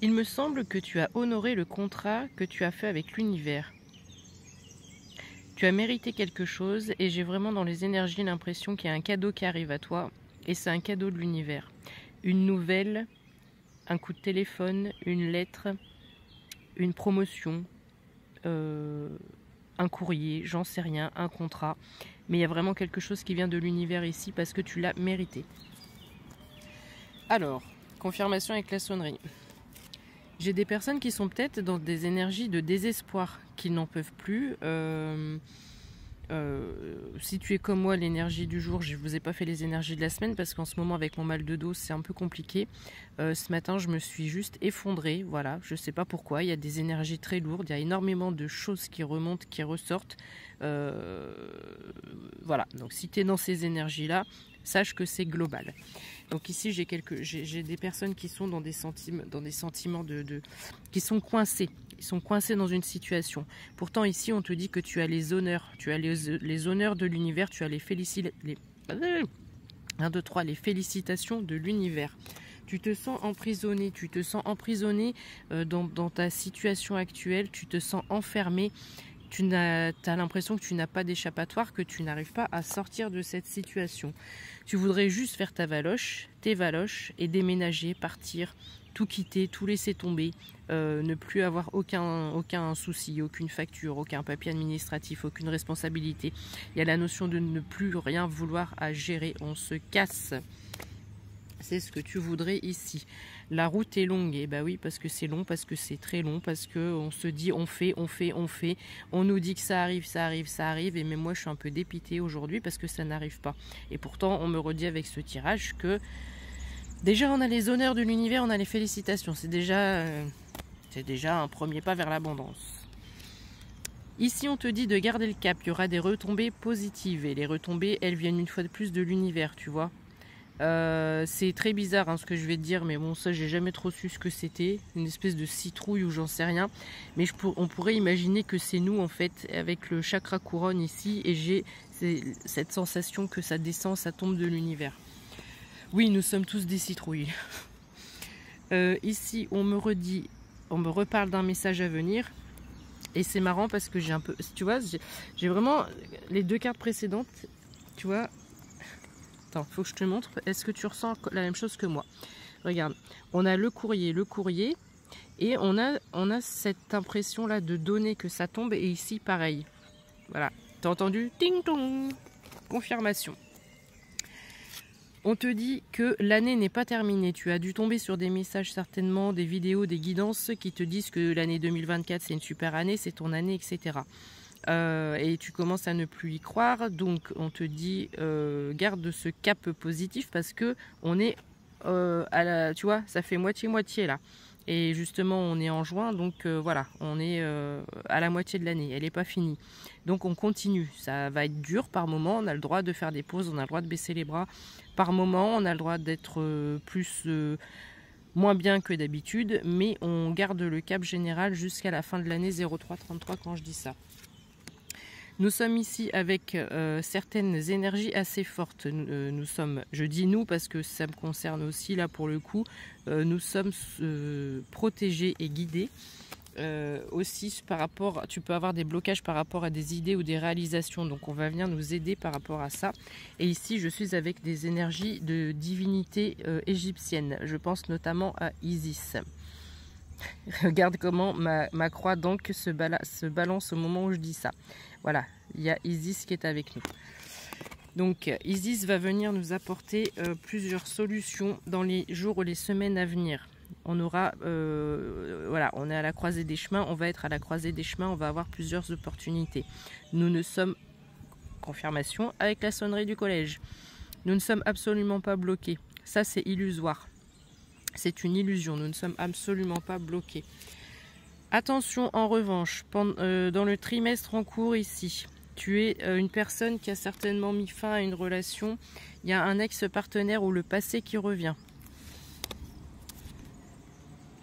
Il me semble que tu as honoré le contrat que tu as fait avec l'univers. Tu as mérité quelque chose et j'ai vraiment dans les énergies l'impression qu'il y a un cadeau qui arrive à toi et c'est un cadeau de l'univers. Une nouvelle, un coup de téléphone, une lettre, une promotion, un courrier, j'en sais rien, un contrat. Mais il y a vraiment quelque chose qui vient de l'univers ici parce que tu l'as mérité. Alors, confirmation avec la sonnerie. J'ai des personnes qui sont peut-être dans des énergies de désespoir, qui n'en peuvent plus. Si tu es comme moi, l'énergie du jour, je ne vous ai pas fait les énergies de la semaine parce qu'en ce moment avec mon mal de dos c'est un peu compliqué. Ce matin je me suis juste effondrée, voilà, je ne sais pas pourquoi, il y a des énergies très lourdes, il y a énormément de choses qui remontent, qui ressortent. Voilà, donc si tu es dans ces énergies là, sache que c'est global. Donc ici j'ai des personnes qui sont dans des sentiments qui sont coincés. Ils sont coincés dans une situation. Pourtant ici on te dit que tu as les honneurs. Tu as les honneurs de l'univers. Tu as les félicitations de l'univers. Tu te sens emprisonné. Tu te sens emprisonné dans ta situation actuelle. Tu te sens enfermé. Tu as l'impression que tu n'as pas d'échappatoire, que tu n'arrives pas à sortir de cette situation. Tu voudrais juste faire tes valoches et déménager, partir, tout quitter, tout laisser tomber, ne plus avoir aucun souci, aucune facture, aucun papier administratif, aucune responsabilité. Il y a la notion de ne plus rien vouloir à gérer, on se casse. C'est ce que tu voudrais ici. La route est longue, et bah oui, parce que c'est long, parce que c'est très long, parce que on se dit on fait. On nous dit que ça arrive, et même moi je suis un peu dépitée aujourd'hui parce que ça n'arrive pas. Et pourtant on me redit avec ce tirage que déjà on a les honneurs de l'univers, on a les félicitations. C'est déjà un premier pas vers l'abondance. Ici on te dit de garder le cap, il y aura des retombées positives, et les retombées elles viennent une fois de plus de l'univers, tu vois. C'est très bizarre hein, ce que je vais te dire, mais bon, ça j'ai jamais trop su ce que c'était, une espèce de citrouille ou j'en sais rien, mais on pourrait imaginer que c'est nous en fait, avec le chakra couronne ici, et j'ai cette sensation que ça descend, ça tombe de l'univers. Oui, nous sommes tous des citrouilles. Ici, on me reparle d'un message à venir, et c'est marrant parce que j'ai un peu, tu vois, j'ai vraiment les deux cartes précédentes, tu vois. Attends, faut que je te montre. Est-ce que tu ressens la même chose que moi? Regarde, on a le courrier, et on a cette impression là de donner, que ça tombe, et ici pareil. Voilà, t'as entendu? Ting tong. Confirmation. On te dit que l'année n'est pas terminée. Tu as dû tomber sur des messages certainement, des vidéos, des guidances qui te disent que l'année 2024 c'est une super année, c'est ton année, etc. Et tu commences à ne plus y croire, donc on te dit garde ce cap positif parce que on est tu vois, ça fait moitié là, et justement on est en juin, donc voilà, on est à la moitié de l'année, elle n'est pas finie, donc on continue. Ça va être dur par moment, on a le droit de faire des pauses, on a le droit de baisser les bras par moment, on a le droit d'être moins bien que d'habitude, mais on garde le cap général jusqu'à la fin de l'année 0333 quand je dis ça. Nous sommes ici avec certaines énergies assez fortes. Nous sommes, je dis nous parce que ça me concerne aussi là pour le coup, nous sommes protégés et guidés. Aussi par rapport, tu peux avoir des blocages par rapport à des idées ou des réalisations, donc on va venir nous aider par rapport à ça. Et ici je suis avec des énergies de divinité égyptienne, je pense notamment à Isis. Regarde comment ma croix donc se balance au moment où je dis ça. Voilà, il y a Isis qui est avec nous. Donc Isis va venir nous apporter plusieurs solutions dans les jours ou les semaines à venir. On aura, voilà, on est à la croisée des chemins, on va être à la croisée des chemins, on va avoir plusieurs opportunités. Nous ne sommes, confirmation avec la sonnerie du collège, nous ne sommes absolument pas bloqués. Ça c'est illusoire. C'est une illusion, nous ne sommes absolument pas bloqués. Attention en revanche, dans le trimestre en cours ici, tu es une personne qui a certainement mis fin à une relation. Il y a un ex-partenaire ou le passé qui revient.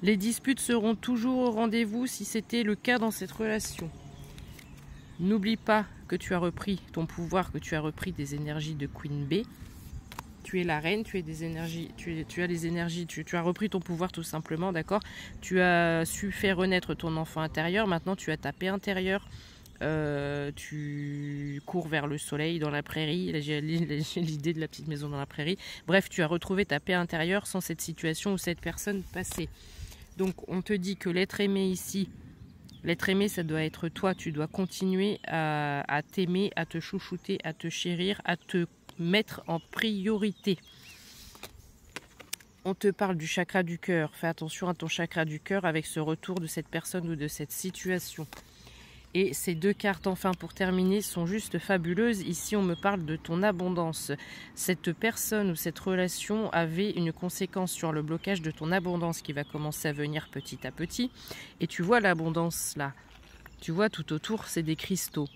Les disputes seront toujours au rendez-vous si c'était le cas dans cette relation. N'oublie pas que tu as repris ton pouvoir, que tu as repris des énergies de Queen B. Tu es la reine, tu es des énergies, tu as les énergies, tu as repris ton pouvoir tout simplement, d'accord? Tu as su faire renaître ton enfant intérieur, maintenant tu as ta paix intérieure. Tu cours vers le soleil dans la prairie. J'ai l'idée de la petite maison dans la prairie. Bref, tu as retrouvé ta paix intérieure sans cette situation ou cette personne passée. Donc on te dit que l'être aimé ici, l'être aimé ça doit être toi. Tu dois continuer à t'aimer, à te chouchouter, à te chérir, à te mettre en priorité. On te parle du chakra du cœur. Fais attention à ton chakra du cœur avec ce retour de cette personne ou de cette situation. Et ces deux cartes, enfin, pour terminer, sont juste fabuleuses. Ici, on me parle de ton abondance. Cette personne ou cette relation avait une conséquence sur le blocage de ton abondance qui va commencer à venir petit à petit. Et tu vois l'abondance là. Tu vois, tout autour, c'est des cristaux.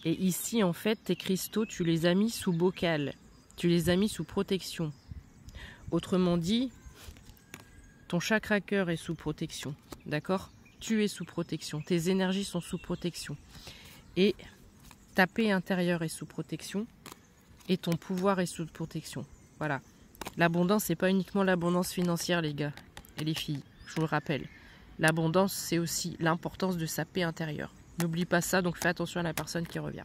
Et ici, en fait, tes cristaux, tu les as mis sous bocal. Tu les as mis sous protection. Autrement dit, ton chakra cœur est sous protection. D'accord ? Tu es sous protection, tes énergies sont sous protection et ta paix intérieure est sous protection et ton pouvoir est sous protection. Voilà. L'abondance, c'est pas uniquement l'abondance financière, les gars et les filles, je vous le rappelle. L'abondance, c'est aussi l'importance de sa paix intérieure. N'oublie pas ça, donc fais attention à la personne qui revient.